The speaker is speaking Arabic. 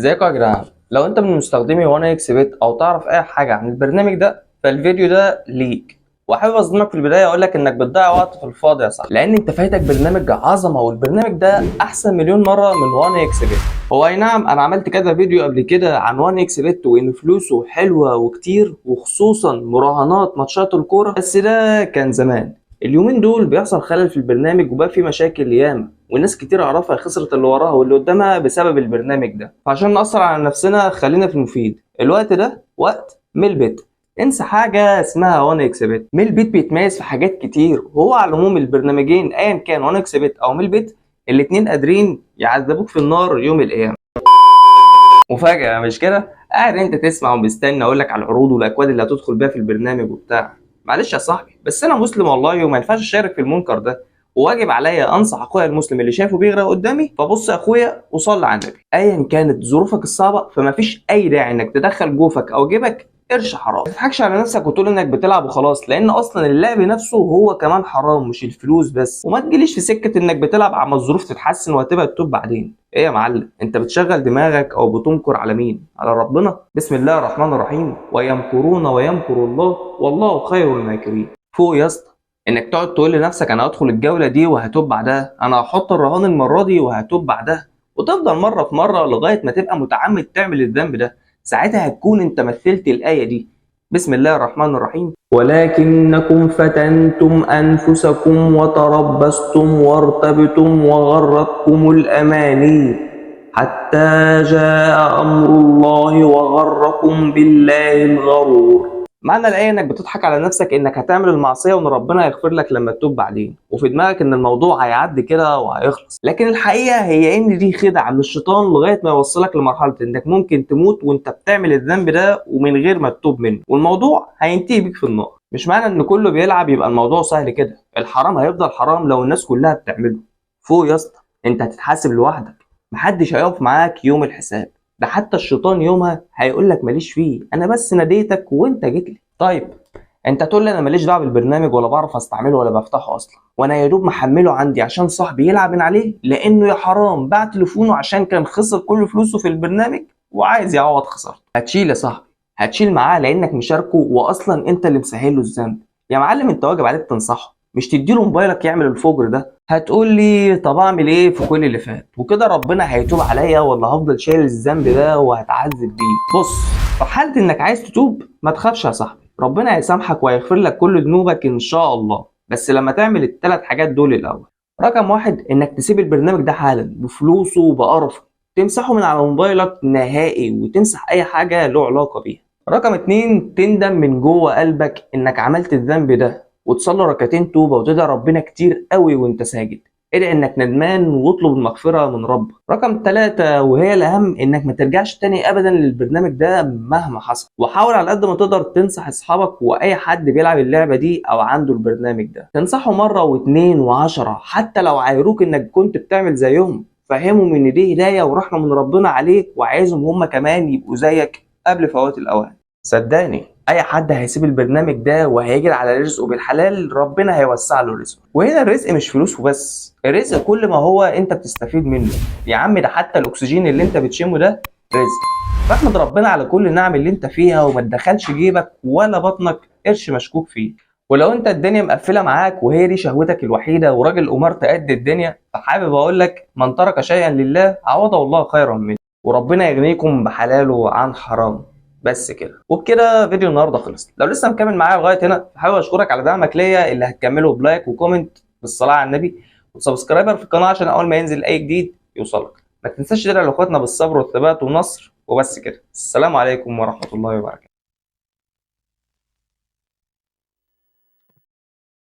ازيكم يا جدعان؟ لو انت من مستخدمي وانا اكس بت او تعرف اي حاجه عن البرنامج ده فالفيديو ده ليك. وحابب اصدمك في البدايه اقول لك انك بتضيع وقت في الفاضي يا صاحبي، لان انت فايتك برنامج عظمه، والبرنامج ده احسن مليون مره من وان اكس بت. هو اي نعم انا عملت كذا فيديو قبل كده عن وان اكس بت وان فلوسه حلوه وكتير، وخصوصا مراهنات ماتشات الكوره، بس ده كان زمان. اليومين دول بيحصل خلل في البرنامج وبقى في مشاكل ياما، وناس كتير اعرفها خسرت اللي وراها واللي قدامها بسبب البرنامج ده. فعشان نأثر على نفسنا خلينا في المفيد. الوقت ده وقت ميل. انسى حاجه اسمها وان اكس بت. ميل بت بيتميز في حاجات كتير، وهو على العموم البرنامجين ايا كان وان اكس بت او ميل بت الاتنين قادرين يعذبوك في النار يوم القيامه. مفاجاه مش كده؟ قاعد انت تسمع ومستني اقول لك على العروض والاكواد اللي هتدخل بيها في البرنامج وبتاع. معلش يا صاحبي، بس انا مسلم والله وما ينفعش اشارك في المنكر ده، وواجب عليا انصح اخويا المسلم اللي شايفه بيغرق قدامي. فبص يا اخويا وصلي على النبي، ايا كانت ظروفك الصعبه فما فيش اي داعي انك تدخل جوفك او جيبك قرش حرام. ما تضحكش على نفسك وتقول انك بتلعب وخلاص، لان اصلا اللعب نفسه هو كمان حرام مش الفلوس بس. وما تجيليش في سكه انك بتلعب عما الظروف تتحسن وهتبقى تتوب بعدين. ايه يا معلم، انت بتشغل دماغك او بتنكر على مين؟ على ربنا. بسم الله الرحمن الرحيم، ويمكرون ويمكر الله والله خير الماكرين. فوق يا اسطى انك تقعد تقول لنفسك انا هدخل الجوله دي وهتوب بعدها، انا هحط الرهان المره دي وهتوب بعدها، وتفضل مره في مره لغايه ما تبقى متعمد تعمل الذنب ده. ساعتها هتكون انت مثلت الايه دي. بسم الله الرحمن الرحيم، ولكنكم فتنتم أنفسكم وتربصتم وارتبتم وغرتكم الأماني حتى جاء أمر الله وغركم بالله الغرور. معنى الآية إنك بتضحك على نفسك إنك هتعمل المعصية وإن ربنا هيغفر لك لما تتوب بعدين، وفي دماغك إن الموضوع هيعدي كده وهيخلص. لكن الحقيقة هي إن دي خدعة من الشيطان لغاية ما يوصلك لمرحلة إنك ممكن تموت وإنت بتعمل الذنب ده ومن غير ما تتوب منه، والموضوع هينتهي بيك في النار. مش معنى إن كله بيلعب يبقى الموضوع سهل كده. الحرام هيفضل حرام لو الناس كلها بتعمله. فوق يا اسطى، أنت هتتحاسب لوحدك، محدش هيقف معاك يوم الحساب. ده حتى الشيطان يومها هيقول لك ماليش فيه، انا بس ناديتك وانت جيت لي. طيب انت تقول لي انا ماليش دعوه بالبرنامج ولا بعرف استعمله ولا بفتحه اصلا، وانا يا دوب محمله عندي عشان صاحبي يلعب من عليه لانه يا حرام باع تليفونه عشان كان خسر كل فلوسه في البرنامج وعايز يعوض خسارته. هتشيل يا صاحبي، هتشيل معاه لانك مشاركه واصلا انت اللي مسهل له الذنب. يا معلم انت واجب عليك تنصحه، مش تديله موبايلك يعمل الفجر ده. هتقول لي طب اعمل ايه في كل اللي فات وكده ربنا هيتوب عليا ولا هفضل شايل الذنب ده وهتعذب بيه؟ بص، في حاله انك عايز تتوب ما تخافش يا صاحبي، ربنا هيسامحك وهيغفر لك كل ذنوبك ان شاء الله، بس لما تعمل الثلاث حاجات دول الاول. رقم واحد انك تسيب البرنامج ده حالا بفلوسه وبقرفه، تمسحه من على موبايلك نهائي وتمسح اي حاجه له علاقه بيها. رقم اتنين تندم من جوه قلبك انك عملت الذنب ده وتصلي ركعتين توبه وتدعي ربنا كتير قوي وانت ساجد. ادعي انك ندمان واطلب المغفره من ربك. رقم 3 وهي الاهم انك ما ترجعش تاني ابدا للبرنامج ده مهما حصل، وحاول على قد ما تقدر تنصح اصحابك واي حد بيلعب اللعبه دي او عنده البرنامج ده، تنصحه مره واثنين وعشرة، حتى لو عايروك انك كنت بتعمل زيهم فهمهم ان دي هدايه ورحمه من ربنا عليك، وعايزهم هم كمان يبقوا زيك قبل فوات الاوان. صدقني اي حد هيسيب البرنامج ده وهيجري على رزقه بالحلال ربنا هيوسع له رزقه. وهنا الرزق مش فلوس وبس، الرزق كل ما هو انت بتستفيد منه. يا عم ده حتى الاكسجين اللي انت بتشمه ده رزق. فاحمد ربنا على كل النعم اللي انت فيها وما تدخلش جيبك ولا بطنك قرش مشكوك فيه. ولو انت الدنيا مقفله معاك وهي دي شهوتك الوحيده وراجل امرت قد الدنيا، فحابب اقول لك من ترك شيئا لله عوضه الله خيرا منه، وربنا يغنيكم بحلاله عن حرام. بس كده، وبكده فيديو النهارده خلص. لو لسه مكمل معايا لغايه هنا فحابب اشكرك على دعمك ليا اللي هتكمله بلايك وكومنت بالصلاه على النبي وسبسكرايبر في القناه عشان اول ما ينزل اي جديد يوصلك. ما تنساش تدعي لاخواتنا بالصبر والثبات والنصر. وبس كده، السلام عليكم ورحمه الله وبركاته.